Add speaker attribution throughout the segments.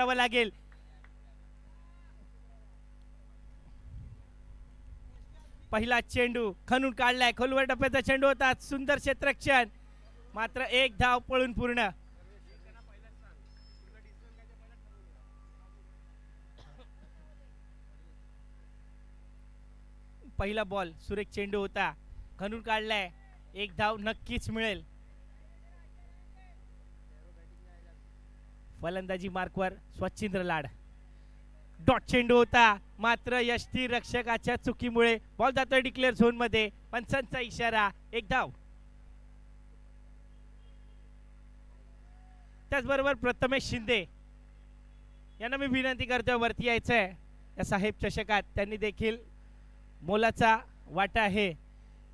Speaker 1: करावं लागेल. पहिला चेंडू खणून काढलाय, खोलवर टप्प्याचा चेंडू होता, सुंदर क्षेत्ररक्षण, मात्र एक धाव पळून पूर्ण. पहिला बॉल सुरेख चेंडू होता, खणून काढलाय, एक धाव नक्कीच मिळेल. फलंदाजी मार्कवर स्वच्छिंद्र लाड. डॉट चेंडू होता, मात्र यष्टी रक्षकाच्या चुकीमुळे बॉल जातोय डिक्लेअर झोन मध्ये. पंचांचा इशारा, एक धाव. त्याचबरोबर प्रथमेश शिंदे यांना मी विनंती करतोय वरती यायचंय या साहेब चषकात. त्यांनी देखील मोलाचा वाटा आहे,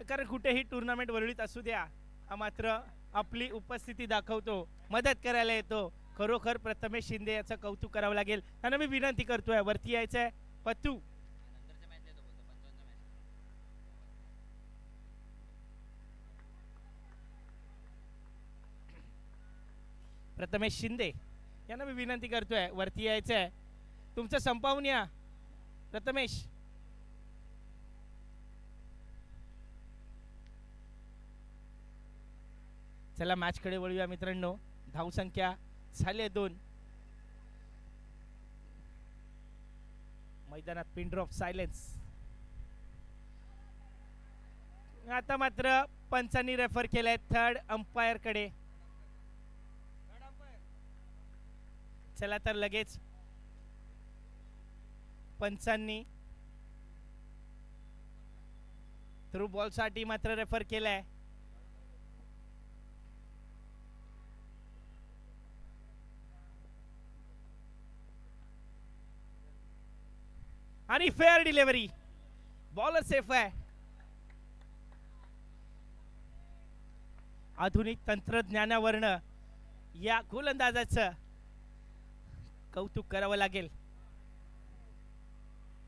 Speaker 1: कारण कुठेही टुर्नामेंट वरळीत असू द्या, हा मात्र आपली उपस्थिती दाखवतो, मदत करायला येतो. खरोखर प्रथमेश शिंदे याचं कौतुक करावं लागेल. त्यांना मी विनंती करतोय वरती यायचंय. पत्तू प्रथमेश शिंदे यांना मी विनंती करतोय वरती यायचंय. तुमचं संपावून या प्रथमेश. चला मॅच कडे वळूया मित्रांनो. धावसंख्या झाले 2. मैदानात पिन ड्रॉप सायलेन्स. आता मात्र पंचांनी रेफर केलंय थर्ड अंपायर कडे. चला तर लगेच पंचांनी थ्रू बॉल साठी मात्र रेफर केलाय. आणि फेअर डिलिव्हरी, बॉलर सेफ आहे. आधुनिक तंत्रज्ञानावरनं या गोलंदाजाचं कौतुक करावं लागेल.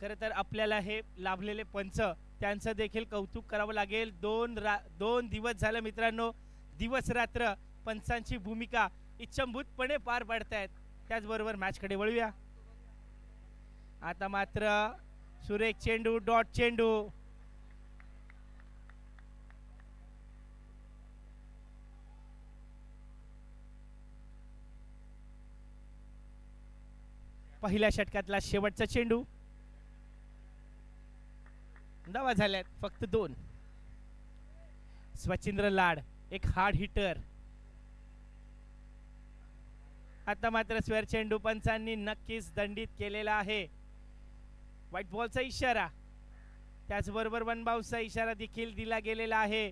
Speaker 1: खरं तर आपल्याला हे लाभलेले पंच त्यांचं देखील कौतुक करावं लागेल. 2 दिवस झाले मित्रांनो, दिवस रात्र पंचांची भूमिका इच्छंभूतपणे पार पाडतायत. त्याचबरोबर मॅच कडे वळूया. आता मात्र सुरेख चेंडू, डॉट चेंडू. पहिल्या षटकातला शेवटचा चेंडू. धावा झाल्यात फक्त 2. स्वच्छिंद्र लाड एक हार्ड हिटर. आता मात्र स्क्वेअर चेंडू पंचांनी नक्कीच दंडित केलेला आहे. व्हाईट बॉलचा इशारा, त्याचबरोबर वन बाउन्सचा इशारा देखील दिला गेलेला आहे.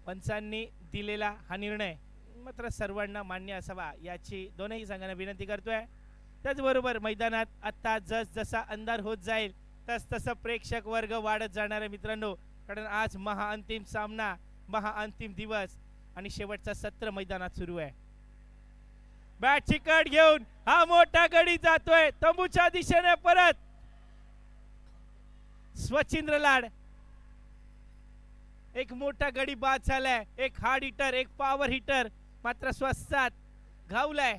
Speaker 1: पंचांनी दिलेला हा निर्णय मात्र सर्वांना मान्य असावा याची दोनही संघांना विनंती करतोय. त्याचबरोबर मैदानात आता जसा अंधार होत जाईल तसं प्रेक्षक वर्ग वाढत जाणार आहे मित्रांनो, कारण आज महाअंतिम सामना, महाअंतिम दिवस आणि शेवटचा सत्र मैदानात सुरू आहे. बॅटची कट घेऊन हा मोठा गडी जातोय तंबूच्या दिशेने परत. स्वच्छिंद्र लाड एक मोठा गडी बाद झालाय. एक हार्ड हिटर, एक पॉवर हिटर मात्र स्वस्तात घावलाय.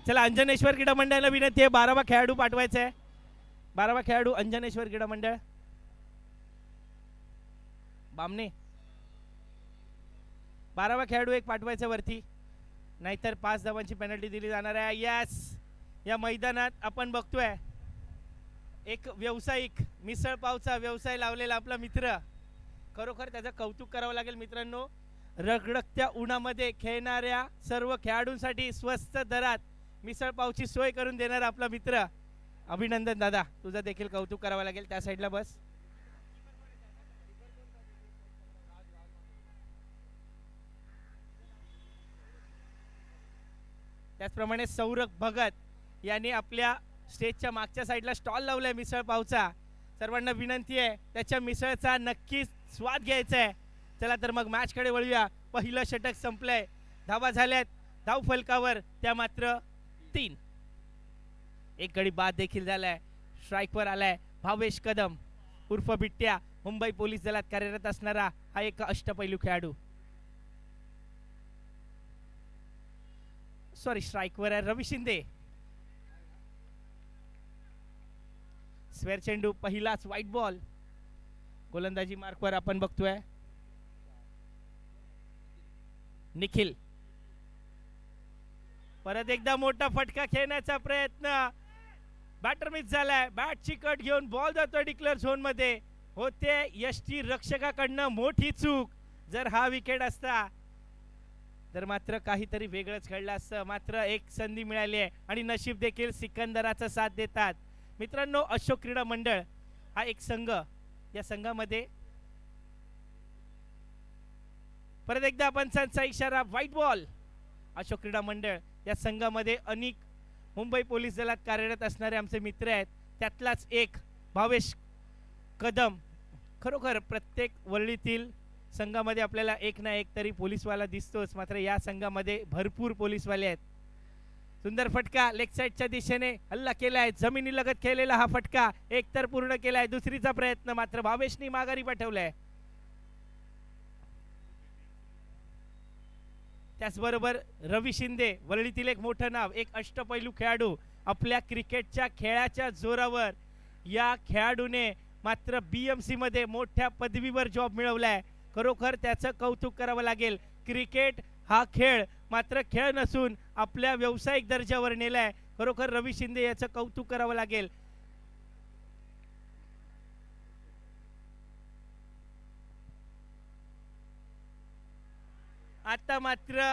Speaker 1: चला अंजनेश्वर क्रीडा मंडळाला विनंती आहे 12वा खेळाडू पाठवायचा आहे. 12वा खेळाडू अंजनेश्वर क्रीडा मंडळ बामणे. 12वा खेळाडू एक पाठवायचा वरती, नाहीतर 5 धावांची पेनल्टी दिली जाणार आहे. यस, या मैदानात आपण बघतोय एक व्यावसायिक मिसळ पावचा व्यवसाय लावलेला आपला मित्र, खरोखर त्याचं कौतुक करावं लागेल मित्रांनो. रगडत्या उन्हामध्ये खेळणाऱ्या सर्व खेळाडूंसाठी स्वस्त दरात मिसळ पावची सोय करून देणार आपला मित्र. अभिनंदन दादा, तुझं देखील कौतुक करावं लागेल. त्या साईडला बस. त्याचप्रमाणे सौरभ भगत यांनी आपल्या स्टेजच्या मागच्या साईडला स्टॉल लावलाय मिसळ पावचा. सर्वांना विनंती आहे त्याच्या मिसळचा नक्कीच स्वाद घ्यायचा आहे. चला तर मग मॅच कडे वळूया. पहिलं षटक संपलंय, धावा झाल्यात धाव फलकावर त्या मात्र 3. एक गडी बाद देखील झालाय. स्ट्राईकवर आलाय भावेश कदम उर्फ बिट्ट्या, मुंबई पोलीस दलात कार्यरत असणारा हा एक अष्टपैलू खेळाडू. सॉरी, स्ट्राईकवर आहे रवी शिंदे. स्क्वेअर चेंडू, पहिलाच व्हाईट बॉल. गोलंदाजी मार्कवर आपण बघतोय निखिल. परत एकदा मोठा फटका खेळण्याचा प्रयत्न, बॅटर मिस झालाय. बॅटची कट घेऊन बॉल जातोय डिक्लेअर झोन मध्ये. होते यष्टी रक्षकाकडनं मोठी चूक. जर हा विकेट असता तर मात्र काहीतरी वेगळंच घडलं असतं. मात्र एक संधी मिळाली आहे आणि नशीब देखील सिकंदराचा साथ देतात. मित्रांनो, अशोक क्रीडा मंडळ हा एक संघ, या संघामध्ये परत एकदा पंचांचा इशारा, व्हाईट बॉल. अशोक क्रीडा मंडळ या संघामध्ये अनेक मुंबई पोलीस दलात कार्यरत असणारे आमचे मित्र आहेत. त्यातलाच एक भावेश कदम. खरोखर प्रत्येक वरळीतील संघामध्ये आपल्याला एक ना एक तरी पोलीसवाला दिसतोच, मात्र या संघामध्ये भरपूर पोलीसवाले आहेत. सुंदर फटका, लेग साइडच्या दिशेने हल्ला केलाय, जमिनी लगत खेळलेला हा फटका एक तर पूर्ण केलाय. दुसरीचा प्रयत्न मात्र भावेशनी माघारी पाठवलाय. त्याचबरोबर रवी शिंदे, वरळीतील एक मोठं नाव, एक अष्टपैलू खेळाडू. आपल्या क्रिकेटच्या खेळाच्या जोरावर या खेळाडूने मात्र बीएमसी मध्ये मोठ्या पदवीवर जॉब मिळवलाय. खरोखर त्याचं कौतुक करावं लागेल. क्रिकेट हा खेळ मात्र खेळ नसून आपल्या व्यावसायिक दर्जावर नेलाय. खरोखर रवी शिंदे याचं कौतुक करावं लागेल. आता मात्र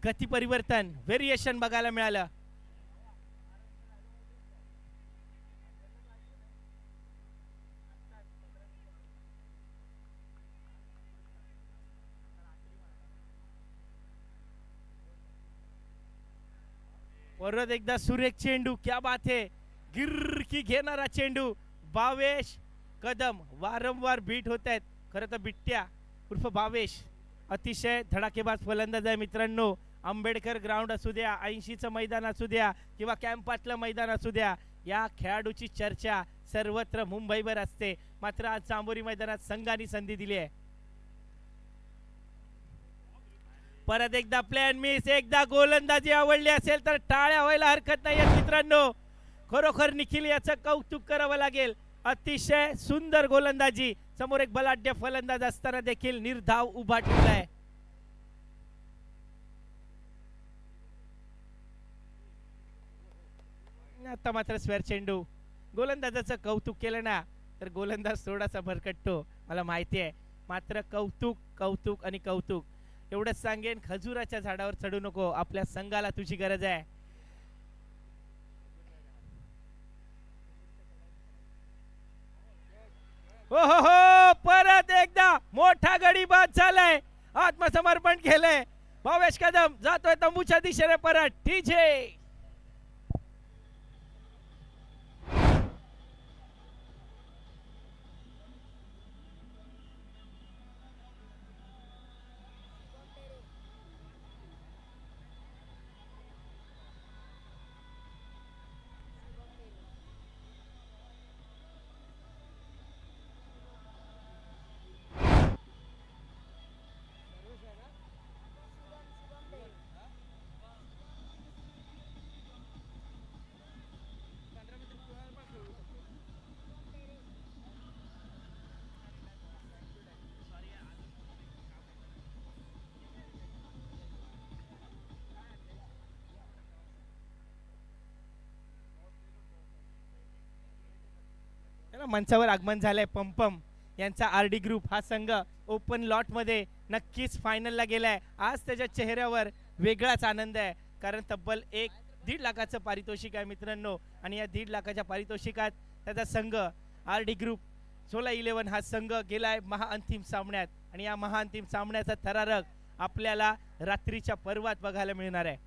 Speaker 1: गती परिवर्तन, व्हेरिएशन बघायला मिळालं. परत एकदा सुरेख चेंडू, क्या बात है. गिरकी घेणारा चेंडू. भावेश कदम वारंवार बीट होत आहेत. खरं तर बिट्ट्या उर्फ भावेश अतिशय धडाकेबाज फलंदाज आहे मित्रांनो. आंबेडकर ग्राउंड असू द्या, 80चं मैदान असू द्या किंवा कॅम्पातलं मैदान असू द्या, या खेळाडूची चर्चा सर्वत्र मुंबईवर असते. मात्र आज जांभोरी मैदानात संघाने संधी दिली आहे. परत एकदा प्लॅन मिस. एकदा गोलंदाजी आवडली असेल तर टाळ्या व्हायला हरकत नाही मित्रांनो. खरोखर निखिल याचं कौतुक करावं लागेल. अतिशय सुंदर गोलंदाजी. समोर एक बलाढ्य फलंदाज असताना देखील निर्धाव उभा ठेवलाय. आता मात्र स्क्वेअर चेंडू. गोलंदाजाचं कौतुक केलं ना तर गोलंदाज थोडासा भरकटतो, मला माहिती आहे. मात्र कौतुक कौतुक आणि कौतुक. एवढंच सांगेन, खजुराच्या झाडावर चढू नको, आपल्या संघाला तुझी गरज आहे. हो हो हो, परत एकदा मोठा गडी बाद झालाय. आत्मसमर्पण केलंय. भावेश कदम जातोय तंबूच्या दिशेने परत. टीजे मंचावर आगमन झालंय. पंपम यांचा आरडी ग्रुप हा संघ ओपन लॉट मध्ये नक्कीच फायनलला गेलाय. आज त्याच्या चेहऱ्यावर वेगळाच आनंद आहे, कारण तब्बल 1 1.5 लाखाचं पारितोषिक आहे मित्रांनो. आणि या 1.5 लाखाच्या पारितोषिकात त्याचा संघ RD ग्रुप 16-11 हा संघ गेलाय महाअंतिम सामन्यात. आणि या महाअंतिम सामन्याचा थरारक आपल्याला रात्रीच्या पर्वात बघायला मिळणार आहे.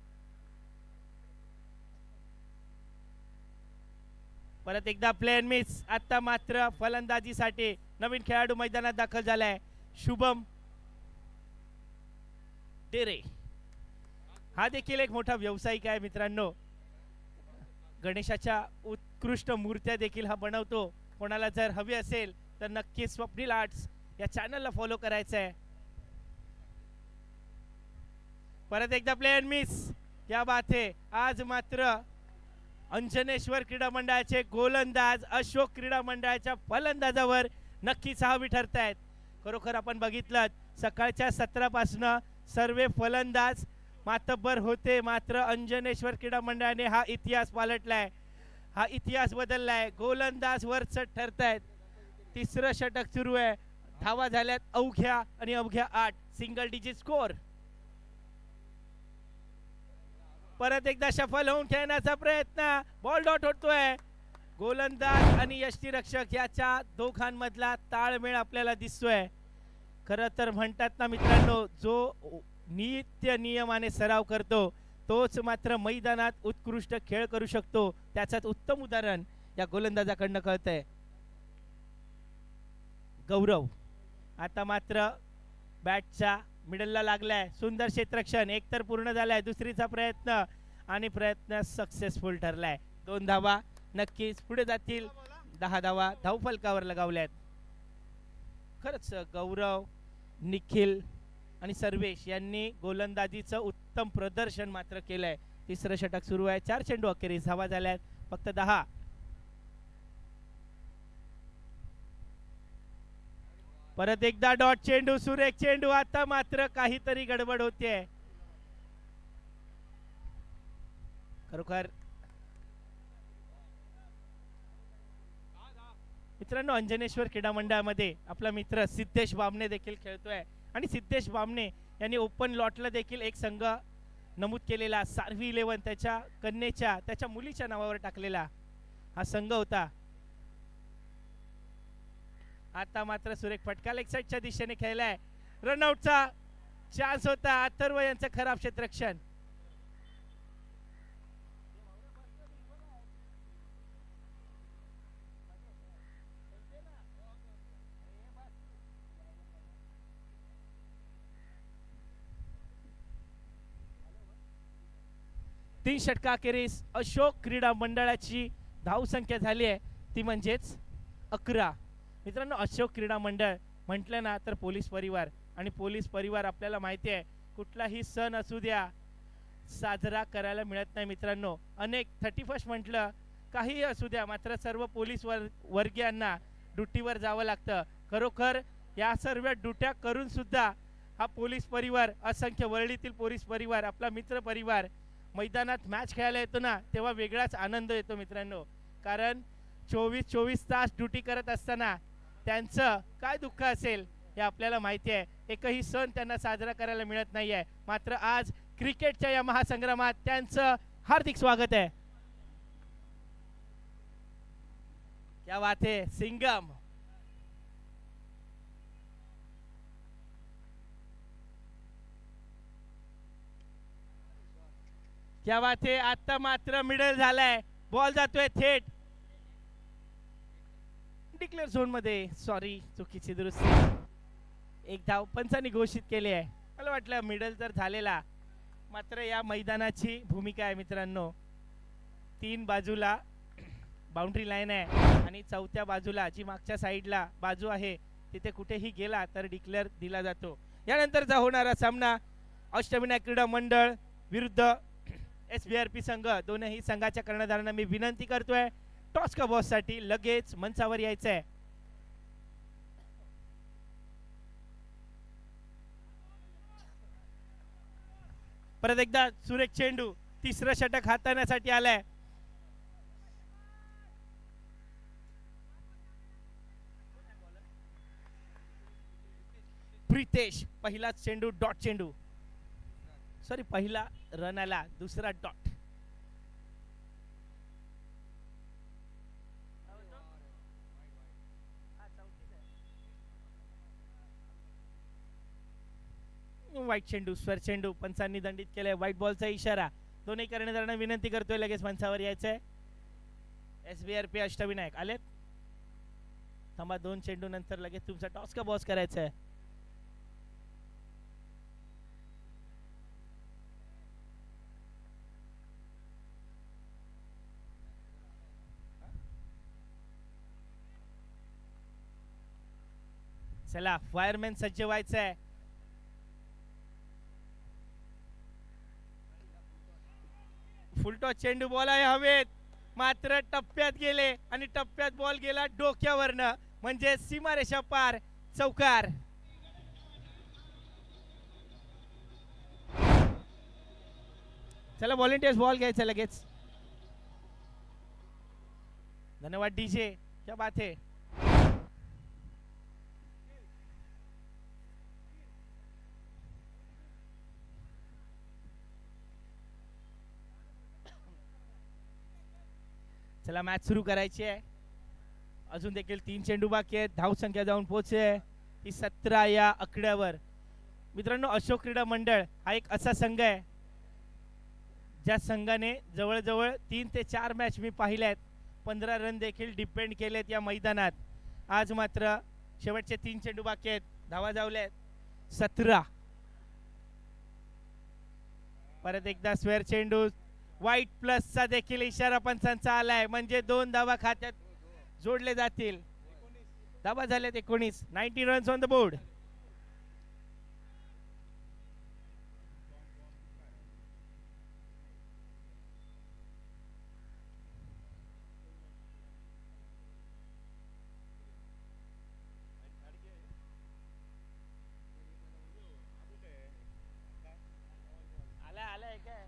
Speaker 1: परत एकदा प्लेन मिस. आता मात्र फलंदाजीसाठी नवीन खेळाडू मैदानात दाखल झालाय, शुभम डेरे. हा देखील एक मोठा व्यावसायिक आहे मित्रांनो. गणेशाच्या उत्कृष्ट मूर्त्या देखील हा बनवतो. कोणाला जर हवी असेल तर नक्की स्वप्नील आर्ट्स या चॅनलला फॉलो करायचं आहे. परत एकदा प्लेन मिस. क्या बात है. आज मात्र अंजनेश्वर क्रीडा मंडळाचे गोलंदाज अशोक क्रीडा मंडळाच्या फलंदाजावर नक्कीच हवी ठरतायत. खरोखर आपण बघितलं सकाळच्या सत्रापासून सर्व फलंदाज मातब्बर होते, मात्र अंजनेश्वर क्रीडा मंडळाने हा इतिहास पालटलाय, हा इतिहास बदललाय. गोलंदाज वरचढ ठरतायत. तिसरं षटक सुरू आहे. धावा झाल्यात अवघ्या आणि अवघ्या 8. Single digit score. परत एकदा सफल होऊन खेळण्याचा प्रयत्न. बॉल डॉट होतोय. गोलंदाज आणि यष्टीरक्षक याच्या दोघांमधला ताळमेळ आपल्याला दिसतोय. खरं तर म्हणतात ना मित्रांनो, जो नित्य नियमाने सराव करतो तोच मात्र मैदानात उत्कृष्ट खेळ करू शकतो. त्याचाच उत्तम उदाहरण या गोलंदाजाकडनं कळतंय. गौरव आता मात्र बॅटच्या मिडलला लागलाय. सुंदर क्षेत्ररक्षण. एक तर पूर्ण झालाय, दुसरीचा प्रयत्न आणि प्रयत्न सक्सेसफुल ठरलाय. 2 धावा नक्कीच पुढे जातील. 10 धावा धावफलकावर लगावल्यात. खरंच गौरव, निखिल आणि सर्वेश यांनी गोलंदाजीचं उत्तम प्रदर्शन मात्र केलंय. तिसरं षटक सुरू आहे. 4 चेंडू अखेरीस धावा झाल्यात फक्त 10. परत एकदा डॉट चेंडू, सुरेख चेंडू. आता मात्र काहीतरी गडबड होते. खरोखर मित्रांनो, अंजनेश्वर क्रीडा मंडळामध्ये आपला मित्र सिद्धेश बामणे देखील खेळतोय. आणि सिद्धेश बामणे यांनी ओपन लॉटला देखील एक संघ नमूद केलेला, सार्वी 11 त्याच्या कन्येच्या, त्याच्या मुलीच्या नावावर टाकलेला हा संघ होता. आता मात्र सुरेख फटका लेग साइडच्या दिशेने खेळलाय. रनआउटचा चान्स होता. अथर्व यांचं खराब क्षेत्ररक्षण. तीन षटकाखेरीस अशोक क्रीडा मंडळाची धावसंख्या झाली आहे ती म्हणजेच 11. मित्रांनो, अशोक क्रीडा मंडळ म्हटलं ना तर पोलीस परिवार, आणि पोलीस परिवार आपल्याला माहिती आहे कुठलाही सण असू द्या साजरा करायला मिळत नाही मित्रांनो. अनेक 31 म्हटलं काही असू द्या, मात्र सर्व पोलीस वर्गीयांना ड्युटीवर जावं लागतं. खरोखर या सर्व ड्युट्या करून सुद्धा हा पोलीस परिवार, असंख्य वरळीतील पोलीस परिवार, आपला मित्र परिवार मैदानात मॅच खेळायला येतो ना तेव्हा वेगळाच आनंद येतो मित्रांनो. कारण 24 तास ड्युटी करत असताना त्यांचं काय दुःख असेल हे आपल्याला माहिती आहे. एकही सण त्यांना साजरा करायला मिळत नाही आहे, मात्र आज क्रिकेटच्या या महासंग्रामात त्यांचं हार्दिक स्वागत आहे. क्या बात है सिंगम. क्या बात है. आता मात्र मिडल झालाय. बॉल जातोय थेट डिक्लेअर झोन मध्ये. सॉरी, चुकीची दुरुस्ती. एक धाव पंचांनी घोषित केली आहे. मला वाटलं मिडल जर झालेला, मात्र या मैदानाची भूमिका आहे मित्रांनो. 3 बाजूला बाउंड्री लाईन आहे आणि चौथ्या बाजूला जी मागच्या साईडला बाजू आहे तिथे कुठेही गेला तर डिक्लेअर दिला जातो. यानंतरचा होणारा सामना अष्टविनायक क्रीडा मंडळ विरुद्ध SBRP संघ. दोनही संघाच्या कर्णधारांना मी विनंती करतोय टॉस का बॉस साठी लगेच मंचावर यायचं आहे. परत एकदा सुरेख चेंडू. तिसरं षटक हाताळण्यासाठी आलाय. प्रितेश. पहिला चेंडू डॉट चेंडू, सॉरी पहिला रन आला, दुसरा डॉट. वाईट चेंडू, स्वर चेंडू पंचांनी दंडित केलाय. व्हाईट बॉलचा इशारा. दोन्ही कर्णधारांना विनंती करतोय लगेच मंचावर यायचंय. SBRP अष्टविनायक आलेत. थांबा, 2 चेंडू नंतर लगेच तुमचा टॉस का बॉस करायचा आहे. चला, फायरमॅन सज्ज व्हायचंय. फुलटॉस चेंडू बॉल आहे हवेत, मात्र टप्प्यात गेले आणि टप्प्यात बॉल गेला डोक्यावरनं, म्हणजे सीमारेषा पार, चौकार. चला व्हॉलेंटियर्स बॉल घ्यायचा लगेच. धन्यवाद डीजे, क्या बात है. चला मॅच सुरू करायची आहे. अजून देखील 3 चेंडू बाकी आहेत. धाव संख्या जाऊन पोहोचे ती 17 या आकड्यावर. मित्रांनो, अशोक क्रीडा मंडळ हा एक असा संघ आहे ज्या संघाने जवळजवळ 3 ते 4 मॅच मी पाहिल्या आहेत. 15 रन देखील डिपेंड केलेत या मैदानात. आज मात्र शेवटचे 3 चेंडू बाकी आहेत. धावा जावल्या आहेत 17. परत एकदा स्क्वेअर चेंडू. व्हाईट प्लसचा देखील इशारा पंचांचा आलाय, म्हणजे 2 धावा खात्यात जोडले जातील. धावा झाल्यात 19. 19 रन्स ऑन द बोर्ड. आलाय काय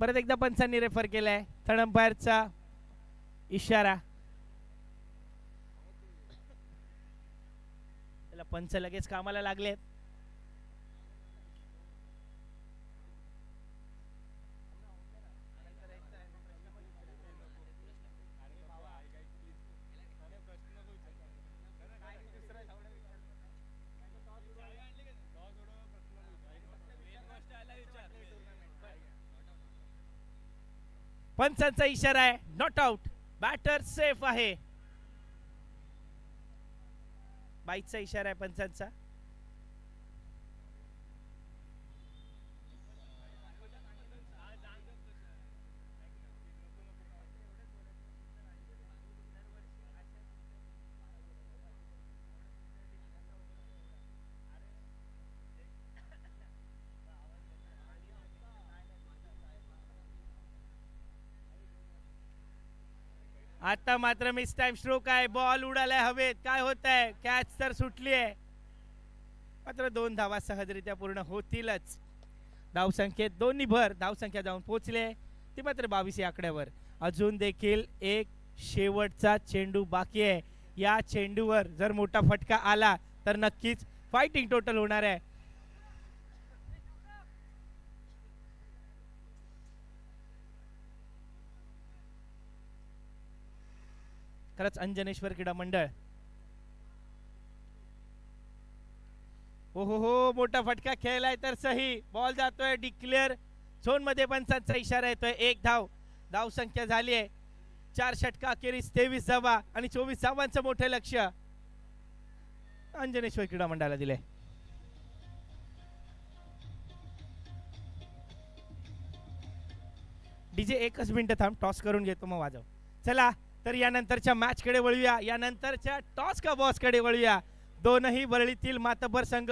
Speaker 1: परत एकदा पंचांनी रेफर केलाय. थर्ड अंपायरचा इशारा. त्याला पंच लगेच कामाला लागलेत. पंचांचा इशारा आहे, नॉट आउट. बॅटर सेफ आहे. बाईचा इशारा आहे पंचांचा. आता मात्र मिस टाइम स्ट्रोक आहे. बॉल उडालाय हवेत. काय होत आहे? कॅच तर सुटली आहे, मात्र 2 धावा सहजरित्या पूर्ण होतीलच. धावसंख्येत दोन्ही भर धावसंख्या जाऊन पोहोचले ती मात्र 22 या आकड्यावर. अजून देखील एक शेवटचा चेंडू बाकी आहे. या चेंडूवर जर मोठा फटका आला तर नक्कीच फायटिंग टोटल होणार आहे. खरंच अंजनेश्वर क्रीडा मंडळ. हो, मोठा फटका खेळलाय तर सही. बॉल जातोय डिक्लेअर झोन मध्ये. पंचांचा इशारा येतोय. 1 धाव. धाव संख्या झाली आहे 4 षटका अखेरीस 23 धावा आणि 24 धावांचं मोठं लक्ष अंजनेश्वर क्रीडा मंडळाला दिले. डीजे 1 मिनिट थांब, टॉस करून घेतो मग वाजव. चला तर यानंतरच्या मॅच कडे वळूया. यानंतरच्या टॉस का बॉस कडे वळूया. दोनही वरळीतील मातबर संघ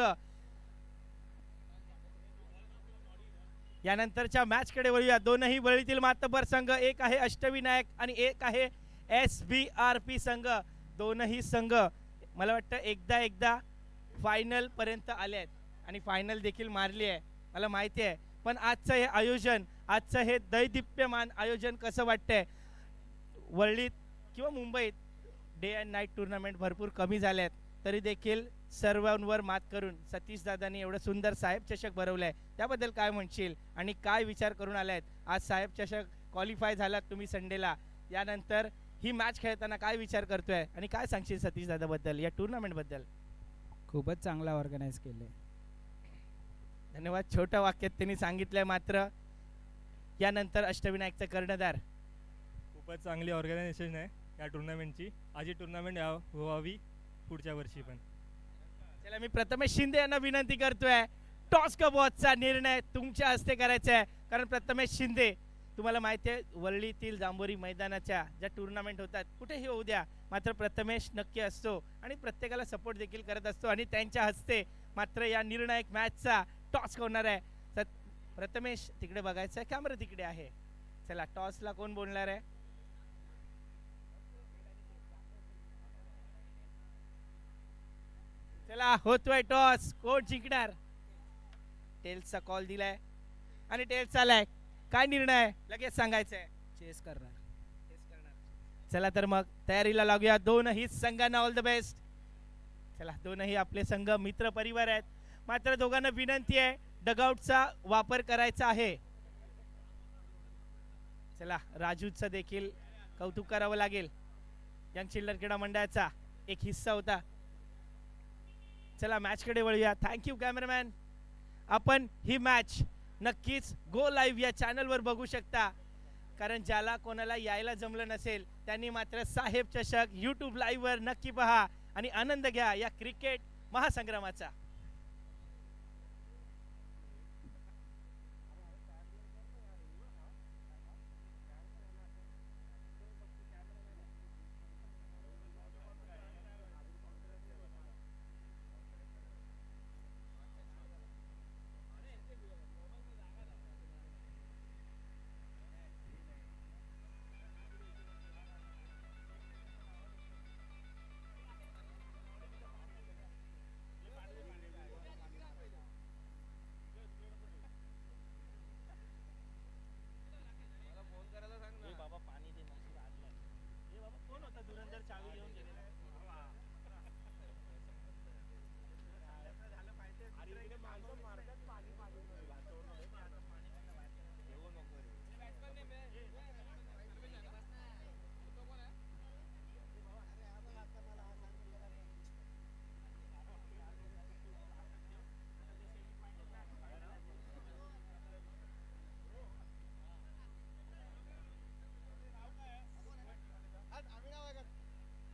Speaker 1: यानंतरच्या मॅच कडे वळूया. दोनही वरळीतील मातबर संघ. एक आहे अष्टविनायक आणि एक आहे SBRP संघ. दोनही संघ मला वाटतं एकदा फायनल पर्यंत आले आहेत आणि फायनल देखील मारली आहे, मला माहिती आहे. पण आजचं हे आयोजन, आजचं हे दैदिप्यमान आयोजन कसं वाटतंय? वरळीत किंवा मुंबईत डे अँड नाईट टुर्नामेंट भरपूर कमी झाले आहेत, तरी देखील सर्वांवर मात करून सतीश दादांनी एवढं सुंदर साहेब चषक भरवलंय. त्याबद्दल काय म्हणशील आणि काय विचार करून आलायत? आज साहेब चषक क्वालिफाय झालात तुम्ही संडेला. यानंतर ही मॅच खेळताना काय विचार करतोय आणि काय सांगशील सतीश दादा बद्दल या टुर्नामेंट बद्दल?
Speaker 2: खूपच चांगला ऑर्गनाईज केले.
Speaker 1: धन्यवाद. छोट्या वाक्यात त्यांनी सांगितलंय. मात्र यानंतर अष्टविनायकचा कर्णधार.
Speaker 3: खूपच चांगली ऑर्गनायझेशन आहे या टुर्नामेंटची. आजची टुर्नामेंट व्हावी पुढच्या वर्षी पण.
Speaker 1: चला मी प्रथमेश शिंदे यांना विनंती करतोय, टॉस का बॉसचा निर्णय तुमच्या हस्ते करायचा आहे. कारण प्रथमेश शिंदे तुम्हाला माहिती आहे वरळीतील जांभोरी मैदानाच्या ज्या टुर्नामेंट होतात कुठेही होऊ द्या, मात्र प्रथमेश नक्की असतो आणि प्रत्येकाला सपोर्ट देखील करत असतो आणि त्यांच्या हस्ते मात्र या निर्णायक मॅचचा टॉस होणार आहे. प्रथमेश तिकडे बघायचं आहे, कॅमेरा तिकडे आहे. चला टॉसला कोण बोलणार आहे? चला होतोय टॉस. कोण जिंकणार? टेल्सचा कॉल दिलाय आणि टेल्स आलाय. काय निर्णय लगेच सांगायचं आहे?
Speaker 2: चेस करणार.
Speaker 1: चला तर मग तयारीला लागूया. दोनही संघांना ऑल द बेस्ट. चला दोनही आपले संघ मित्र परिवार आहेत, मात्र दोघांना विनंती आहे डगआउटचा वापर करायचा आहे. चला राजूचं देखील कौतुक करावं लागेल. यंग चिल्ड्रन क्रीडा मंडळाचा एक हिस्सा होता. चला मॅच कडे वळूया. Thank you cameraman. आपण ही मॅच नक्कीच गो लाईव्ह या चॅनलवर बघू शकता. कारण ज्याला कोणाला यायला जमलं नसेल त्यांनी मात्र साहेब चषक यूट्यूब लाईव्हवर नक्की पहा आणि आनंद घ्या या क्रिकेट महासंग्रामाचा.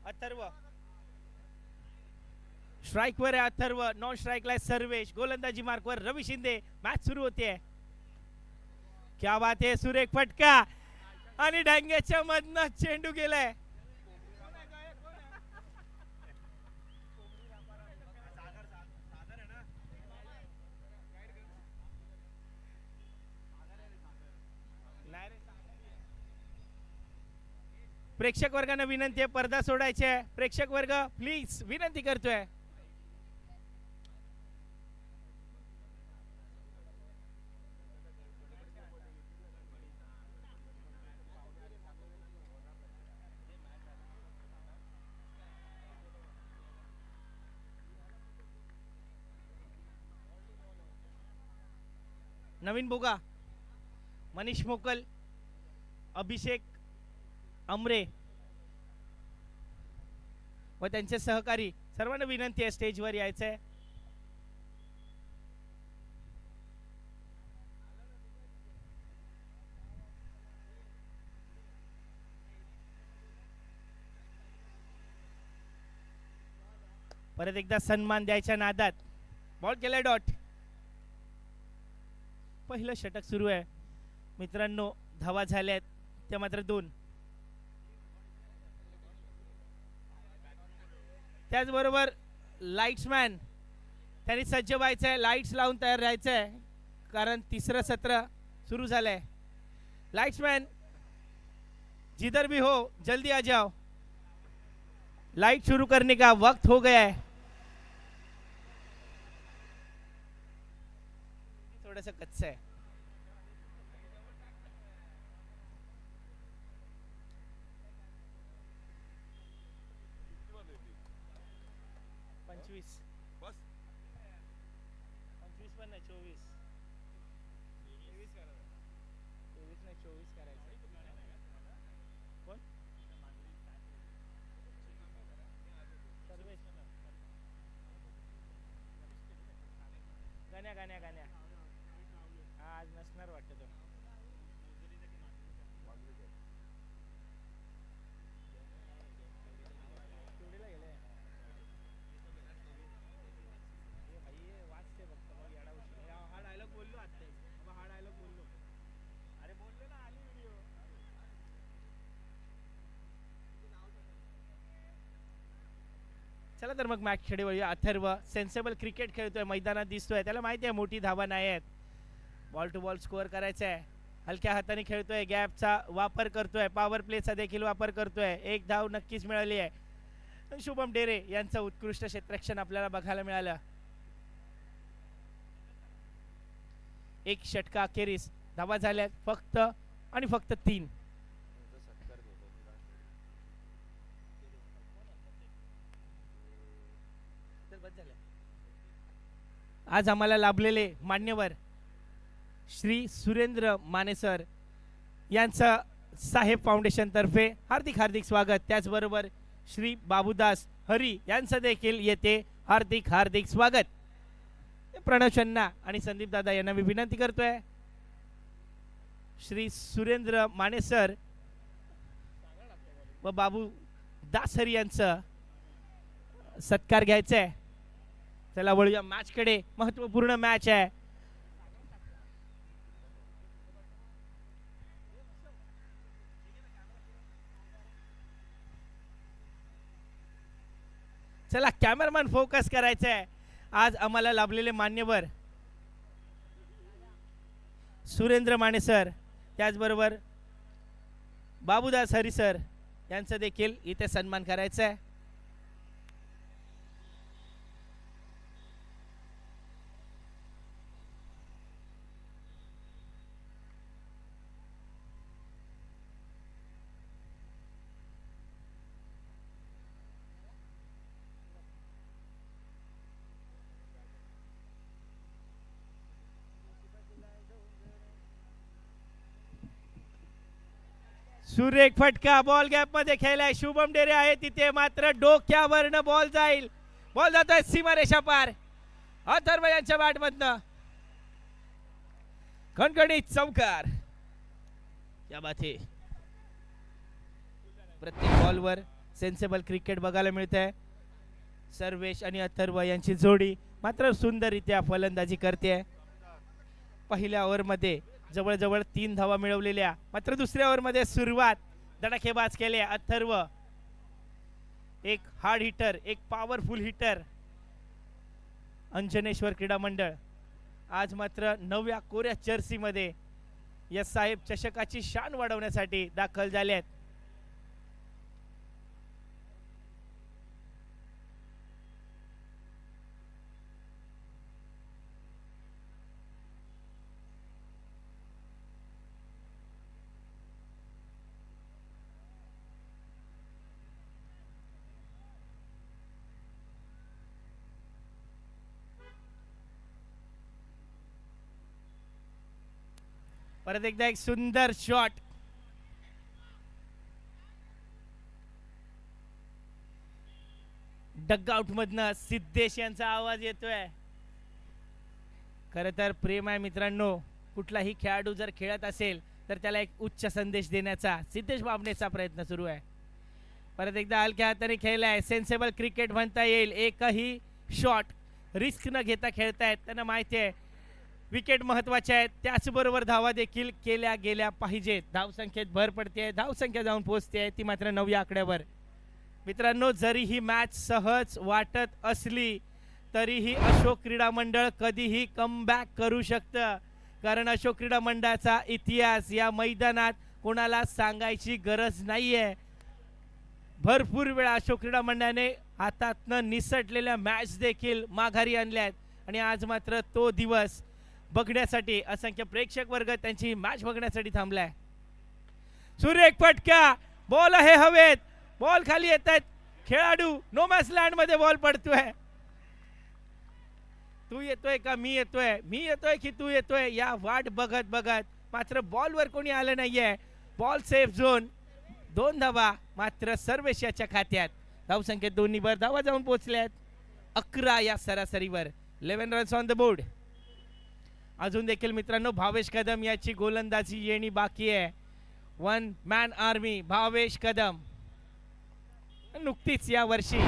Speaker 1: अथर्व स्ट्राइक वर आहे. अथर्व नॉन स्ट्राइकला सर्वेश. गोलंदाजी मार्क वर रवी शिंदे. मॅच सुरू होते. क्या बात आहे. सुरेख फटका आणि डांग्याच्या मधनं चेंडू गेलाय. प्रेक्षक वर्गांना विनंती आहे पडदा सोडायचे आहे. प्रेक्षक वर्ग प्लीज विनंती करतोय. नवीन बोगा, मनीष मोकल, अभिषेक अमरे व त्यांचे सहकारी सर्वांना विनंती आहे स्टेजवर यायचं आहे. परत एकदा सन्मान द्यायच्या नादात बॉल केलाय डॉट. पहिलं षटक सुरू आहे मित्रांनो. धावा झाल्यात त्या मात्र 2. त्याचबरोबर लाईट्समॅन त्यांनी सज्ज व्हायचं आहे. लाईट्स लावून तयार राहायचं आहे कारण तिसरं सत्र सुरू झालंय. लाईट्समॅन जिधर भी हो जल्दी आ जाओ. लाइट शुरू करने का वक्त हो गया है. थोड़ा सा कच्चा है. पंचवीस बस. 25 पण नाही 24. 23 नाही 24 करायचं. कोण गाण्या गाण्या गाण्या हा, आज नसणार वाटतं तो. केवढीला गेले? ए भाई, ये वाचते फक्त, मग येडा उशीर. हा डायलॉग बोललो आता, हा डायलॉग बोललो. अरे बोललो ना, आली व्हिडिओ. चला तर मग मॅच खेळी वळूया. अथर्व सेन्सेबल क्रिकेट खेळतोय, मैदानात दिसतोय, त्याला माहिती आहे मोठी धावा नाही आहेत, बॉल टू बॉल स्कोअर करायचा आहे. हलक्या हाताने खेळतोय, गॅपचा वापर करतोय, पॉवर प्लेचा देखील वापर करतोय. एक धाव नक्कीच मिळाली आहे. शुभम डेरे यांचं उत्कृष्ट क्षेत्ररक्षण आपल्याला बघायला मिळालं. एक षटका अखेरीस धावा झाल्यात फक्त आणि फक्त 3. आज आम्हाला लाभलेले मान्यवर श्री सुरेंद्र माने सर यांचं साहेब फाउंडेशन तर्फे हार्दिक हार्दिक स्वागत. त्याचबरोबर श्री बाबूदास हरी यांचं देखील येथे हार्दिक हार्दिक स्वागत. प्रणव शन्ना आणि संदीप दादा यांना मी विनंती करतोय, श्री सुरेंद्र माने सर व बाबू दास हरी यांचं सत्कार घ्यायचा आहे. चला वळूया मॅच कडे. महत्वपूर्ण मॅच आहे. चला कॅमेरामॅन फोकस करायचा आहे. आज आम्हाला लाभलेले मान्यवर सुरेंद्र माने सर, त्याचबरोबर बाबूदास हरी सर यांचा देखील इथे सन्मान करायचा आहे. सुरेख फटका बॉल गॅप मध्ये खेळलाय. शुभम डेरे आहे तिथे, मात्र डोक्यावरनं बॉल जाईल. बॉल जातोय सीमारेषा पार. अथर्व यांच्या बॅट मधनं खणखणीत चौकार. क्या बात है. प्रत्येक बॉलवर सेन्सेबल क्रिकेट बघायला मिळतंय. सर्वेश आणि अथर्व यांची जोडी मात्र सुंदररित्या फलंदाजी करते. पहिल्या ओव्हरमध्ये जवळजवळ 3 धावा मिळवलेल्या, मात्र दुसऱ्या ओव्हरमध्ये सुरुवात धडाकेबाज केले. अथर्व एक हार्ड हिटर, एक पॉवरफुल हिटर. अंजनेश्वर क्रीडा मंडळ आज मात्र नव्या कोऱ्या जर्सी मध्ये या साहेब चषकाची शान वाढवण्यासाठी दाखल झाले आहेत. परत एकदा एक सुंदर शॉट. डगआउट मधनं सिद्धेश यांचा आवाज येतोय. खरं तर प्रेम आहे मित्रांनो, कुठलाही खेळाडू जर खेळत असेल तर त्याला एक उच्च संदेश देण्याचा सिद्धेश बाबणेचा प्रयत्न सुरू आहे. परत एकदा हलक्या हाताने खेळलाय. सेन्सेबल क्रिकेट म्हणता येईल. एकही शॉट रिस्क न घेता खेळतायत. त्यांना माहिती आहे विकेट महत्वाचे आहेत, त्याचबरोबर धावा देखील केल्या गेल्या पाहिजेत. धावसंख्येत भर पडते, धावसंख्या जाऊन पोहोचते ती मात्र 9 आकड्यावर. मित्रांनो, जरी ही मॅच सहज वाटत असली तरीही अशोक क्रीडा मंडळ कधीही कमबॅक करू शकतं, कारण अशोक क्रीडा मंडळाचा इतिहास या मैदानात कोणाला सांगायची गरज नाहीये. भरपूर वेळा अशोक क्रीडा मंडळाने हातातनं निसटलेल्या मॅच देखील माघारी आणल्यात आणि आज मात्र तो दिवस बघण्यासाठी असंख्य प्रेक्षक वर्ग त्यांची मॅच बघण्यासाठी थांबलाय. सुरेख फटका, बॉल आहे हवेत, बॉल खाली येत आहेत. खेळाडू नो मॅच लँड मध्ये बॉल पडतोय. तू येतोय का मी येतोय, मी येतोय की तू येतोय, या वाट बघत बघत मात्र बॉलवर कोणी आलं नाहीये. Ball safe zone. 2 धावा मात्र सर्वेशाच्या खात्यात. धावसंख्येत 2 भर धावा जाऊन पोहोचल्यात 11 या सरासरीवर. 11 रन्स ऑन द बोर्ड. अजून देखील मित्रांनो भावेश कदम याची गोलंदाजी येणी बाकी आहे. One man army Bhavesh Kadam. नुकतीच या वर्षी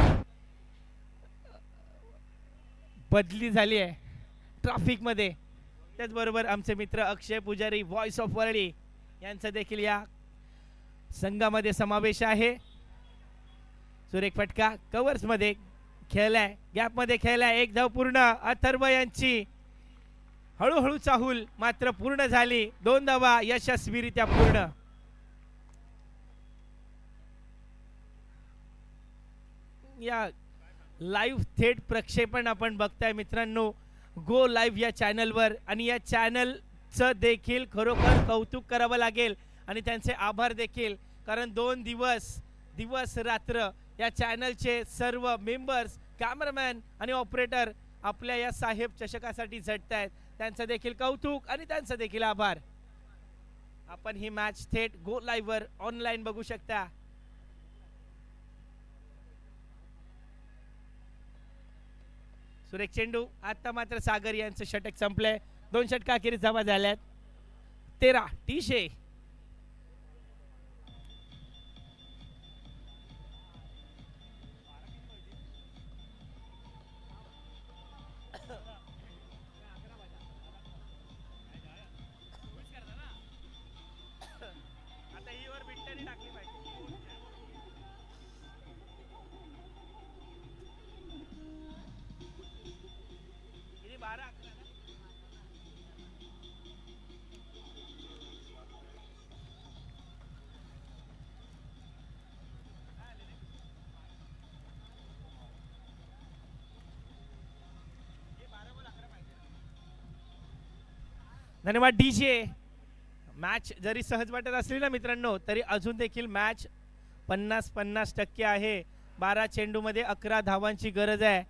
Speaker 1: बदली झाली आहे ट्रॅफिक मध्ये. त्याचबरोबर आमचे मित्र अक्षय पुजारी व्हॉइस ऑफ वरळी यांचा देखील या संघामध्ये समावेश आहे. सुरेख फटका कव्हर्स मध्ये खेळलाय, गॅप मध्ये खेळलाय. एक धाव पूर्ण. अथर्व यांची हळूहळू चाहूल मात्र पूर्ण झाली. 2 धावा यशस्वीरित्या पूर्ण. या लाईव्ह थेट प्रक्षेपण आपण बघताय मित्रांनो गो लाईव्ह या चॅनलवर. आणि या चॅनलचं देखील खरोखर कौतुक करावं लागेल आणि त्यांचे आभार देखील. कारण 2 दिवस रात्र या चॅनलचे सर्व मेंबर्स, कॅमेरामॅन आणि ऑपरेटर आपल्या या साहेब चषकासाठी झटत आहेत. त्यांचं देखील कौतुक आणि त्यांचं देखील आभार. आपण ही मॅच थेट गो लाईव्हवर ऑनलाईन बघू शकता. सुरेख चेंडू. आता मात्र सागर यांचं षटक संपलंय. 2 षटका अखेरीस जमा झाल्यात. 13 टीशे. आता ही वर बिट्ट्याने टाकली पाहिजे. किती 12-11 ना? धन्यवाद डीजे. मॅच जरी सहज वाटत असली ना मित्रांनो तरी अजून देखील मॅच 50-50% आहे. 12 चेंडूमध्ये 11 धावांची गरज आहे.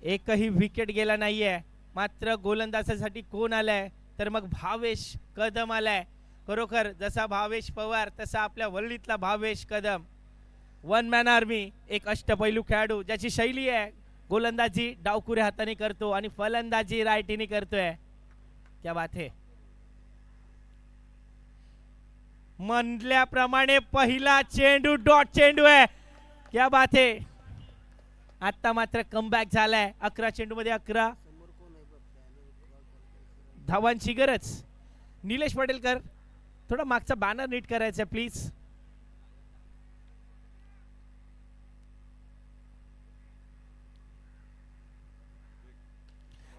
Speaker 1: एकही विकेट गेला नाहीये. मात्र गोलंदाजासाठी कोण आलाय तर मग भावेश कदम आलाय. खरोखर जसा भावेश पवार तसा आपल्या वरळीतला भावेश कदम. 1 man army. एक अष्टपैलू खेळाडू ज्याची शैली आहे गोलंदाजी डावकुऱ्या हाताने करतो आणि फलंदाजी रायटीने करतोय. क्या बात है. म्हणल्याप्रमाणे पहिला चेंडू डॉट चेंडू आहे. क्या बात है. आता मात्र कमबॅक झालाय. 11 चेंडू मध्ये 11 धावांची गरज. निलेश पटेलकर थोडा मागचा बॅनर नीट करायचा प्लीज.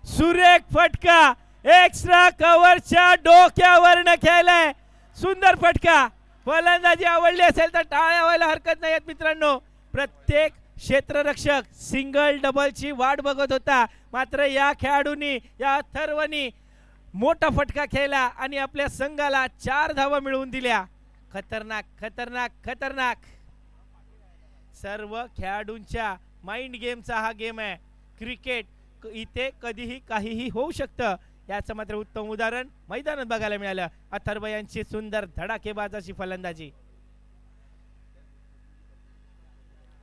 Speaker 1: सुरेख फटका एक्स्ट्रा कव्हरच्या डोक्यावरनं खेळलाय. सुंदर फटका. फलंदाजी आवडली असेल तर टाळ्या व्हायला हरकत नाही मित्रांनो. प्रत्येक क्षेत्ररक्षक सिंगल डबलची वाट बघत होता. मात्र या खेळाडूंनी या अथर्वनी मोठा फटका खेळला आणि आपल्या संघाला 4 धावा मिळवून दिल्या. खतरनाक खतरनाक खतरनाक. सर्व खेळाडूंच्या माइंड गेमचा हा गेम आहे. क्रिकेट इथे कधीही काहीही होऊ शकतं याचं मात्र उत्तम उदाहरण मैदानात बघायला मिळालं. अथर्व यांची सुंदर धडाकेबाज अशी फलंदाजी.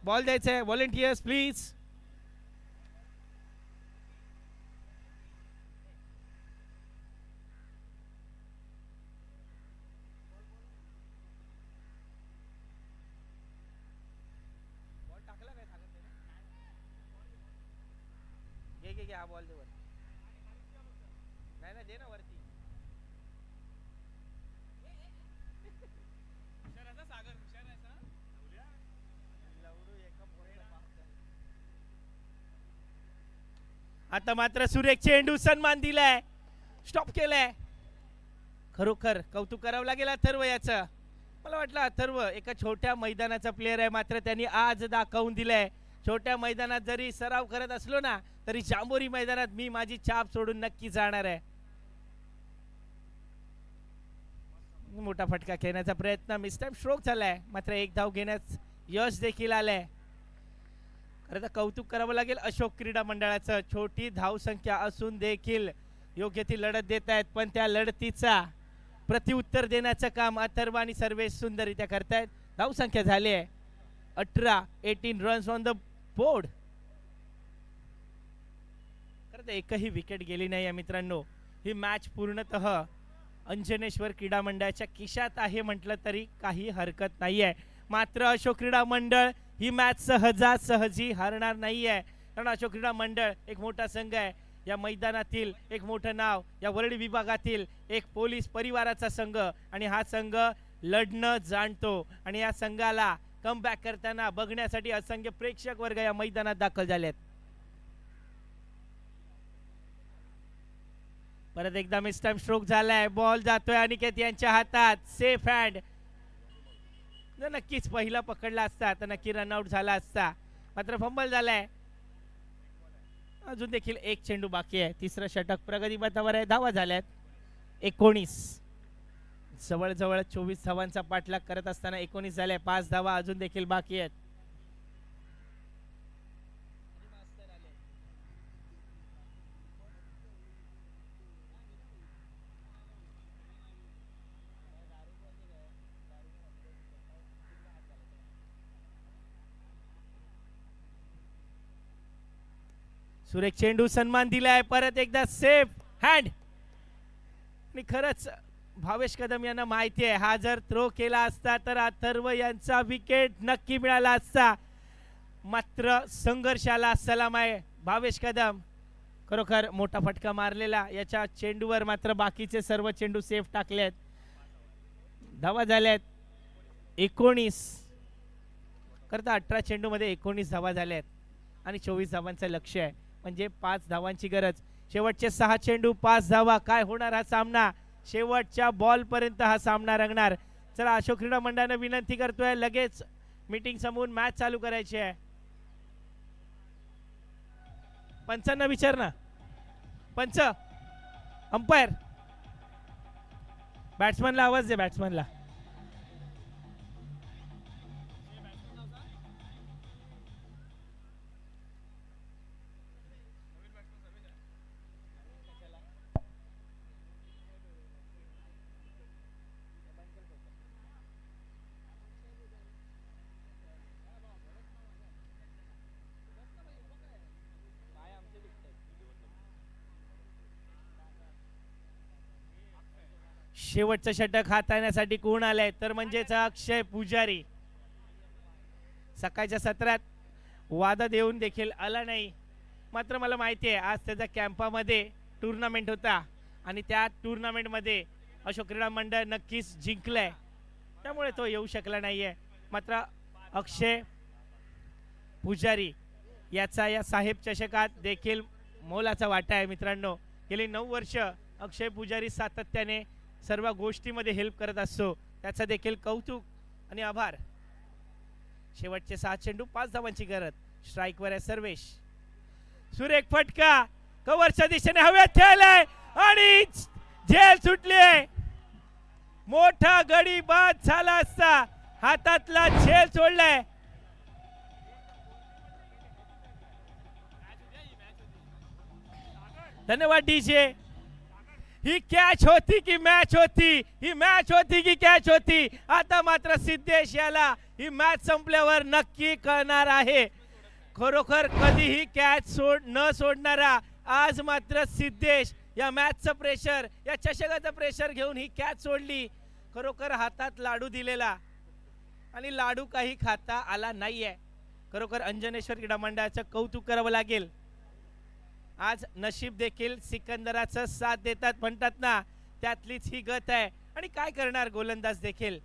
Speaker 1: बॉल द्यायचा आहे. Volunteers please. घे हा बॉल दे वर. नाही ना दे ना वरती. सागर हुशार आहे सा. आता मात्र सुरेख चेंडू सन्मान दिलाय. स्टॉप केलाय. खरोखर कौतुक करावं लागेल अथर्व याचं. मला वाटलं अथर्व एका छोट्या मैदानाचा प्लेअर आहे मात्र त्यांनी आज दाखवून दिलाय. छोट्या मैदानात जरी सराव करत असलो ना तरी जांभोरी मैदानात मी माझी छाप सोडून नक्की जाणार आहे. मोठा फटका खेळण्याचा प्रयत्न मिस्टर स्ट्रोक झालाय मात्र 1 धाव घेण्यास यश देखील आलंय. खरं तर कौतुक करावं लागेल अशोक क्रीडा मंडळाचं. छोटी धावसंख्या असून देखील योग्य ती लढत देत आहेत पण त्या लढतीचा प्रत्युत्तर देण्याचं काम अथर्व आणि सर्वेश सुंदररित्या करतायत. धावसंख्या झाली आहे 18 रन्स ऑन द बोर्ड. खरं तर एकही विकेट गेली नाही मित्रांनो. ही मॅच पूर्णतः अंजनेश्वर क्रीडा मंडळाच्या खिशात आहे म्हटलं तरी काही हरकत नाहीये. मात्र अशोक क्रीडा मंडळ ही मॅच सहजासहजी हारणार नाहीये, कारण अशोक क्रीडा मंडळ एक मोठा संघ आहे. या मैदानातील एक मोठं नाव, या वरळी विभागातील एक पोलीस परिवाराचा संघ, आणि हा संघ लढणं जाणतो. आणि या संघाला कमबॅक करताना बघण्यासाठी असंख्य प्रेक्षक वर्ग या मैदानात दाखल झालेत. परत एकदा मिस टाइम स्ट्रोक झालाय. बॉल जातोय अनिकेत यांच्या हातात. Safe hand. जर नक्कीच पहिला पकडला असता तर नक्की रनआउट झाला असता, मात्र फंबल झालाय. अजून देखील एक चेंडू बाकी आहे. तिसरं षटक प्रगतीपथावर आहे. धावा झाल्यात 19. जवळजवळ 24 धावांचा पाठलाग करत असताना 19 झाले. 5 धावा अजून देखील बाकी आहेत. सुरेख चेंडू, सन्मान दिलाय. परत एकदा सेफ हँड. आणि खरंच भावेश कदम यांना माहिती आहे, हा जर थ्रो केला असता तर अथर्व यांचा विकेट नक्की मिळाला असता. मात्र संघर्षाला सलाम आहे. भावेश कदम खरोखर मोठा फटका मारलेला. याच्या चेंडूवर मात्र बाकीचे सर्व चेंडू सेफ टाकलेत. धावा झाल्यात 19 करता 18 चेंडू मध्ये 19 धावा झाल्यात आणि 24 धावांचं लक्ष्य आहे, म्हणजे 5 धावांची गरज. शेवटचे 6 चेंडू 5 धावा. काय होणार हा सामना? शेवटच्या बॉल पर्यंत हा सामना रंगणार. चला, अशोक क्रीडा मंडळाने विनंती करतोय, लगेच मीटिंग संपवून मॅच चालू करायची आहे. पंचांना विचार ना. पंच, अंपायर, बॅट्समनला आवाज दे. बॅट्समनला शेवटचं षटक हाताळण्यासाठी कोण आलंय तर म्हणजेच अक्षय पुजारी. सकाळच्या सत्रात वादा देऊन देखील आला नाही. मात्र मला माहिती आहे आज त्याच्या कॅम्पामध्ये टुर्नामेंट होता आणि त्या टुर्नामेंटमध्ये अशोक क्रीडा मंडळ नक्कीच जिंकलंय, त्यामुळे तो येऊ शकला नाहीये. मात्र अक्षय पुजारी याचा या साहेब चषकात देखील मोलाचा वाटा आहे. मित्रांनो, गेली 9 वर्ष अक्षय पुजारी सातत्याने सर्व गोष्टीमध्ये हेल्प करत असतो. त्याचा देखील कौतुक आणि आभार. शेवटचे 6 चेंडू 5 धावांची गरज. स्ट्राईकवर आहे सर्वेश. सुरेख फटका कव्हरच्या दिशेने हवेत खेळलाय आणि झेल सुटली. मोठा गडी बाद झाला असता. हातातला झेल सोडलाय. धन्यवाद डीजे. ही कॅच होती की मॅच होती? ही मॅच होती की कॅच होती? आता मात्र सिद्धेश याला ही मॅच संपल्यावर नक्की कळणार आहे. खरोखर कधीही कॅच न सोडणारा आज मात्र सिद्धेश या मॅचचं प्रेशर, या चषकाचं प्रेशर घेऊन ही कॅच सोडली. खरोखर हातात लाडू दिलेला आणि लाडू काही खाता आला नाहीये. खरोखर अंजनेश्वर क्रीडा मंडळाचं कौतुक करावं लागेल. आज नशीब देखील सिकंदराचं साथ देतात म्हणतात ना, त्यातलीच ही गत आहे. आणि काय करणार गोलंदाज देखील,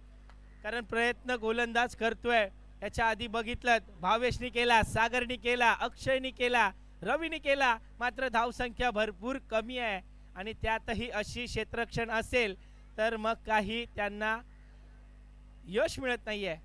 Speaker 1: कारण प्रयत्न गोलंदाज करतोय. याच्या आधी बघितलं, भावेशनी केला, सागरनी केला, अक्षयनी केला, रवीनी केला, मात्र धावसंख्या भरपूर कमी आहे. आणि त्यातही अशी क्षेत्ररक्षण असेल तर मग काही त्यांना यश मिळत नाहीये.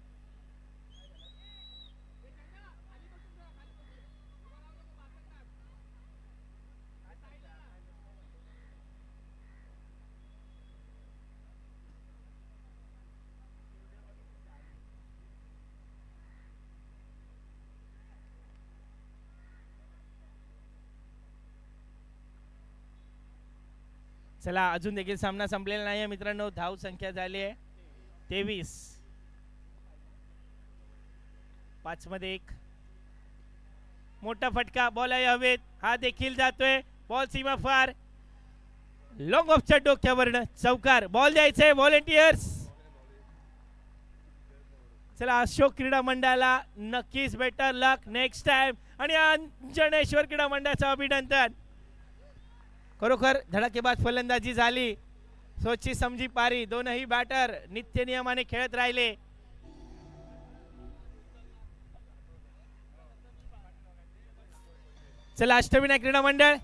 Speaker 1: चला, अजून देखील सामना संपलेला नाही मित्रांनो. धाव संख्या झाली आहे 23. 5 मध्ये 1. मोठा फटका, बॉल आहे हवेत, हा देखील जातोय. बॉल सीमा फार. लॉंग ऑफच्या डोक्यावरनं चौकार. बॉल द्यायचंय व्हॉलेंटियर्स. चला अशोक क्रीडा मंडळाला नक्कीच बेटर लक नेक्स्ट टाइम. आणि अंजनेश्वर क्रीडा मंडळाचं अभिनंदन. खरोखर धडाकेबाज फलंदाजी झाली. सोची समजी पारी. दोनही बॅटर नित्य नियमाने खेळत राहिले. चला अष्टविनायक क्रीडा मंडळ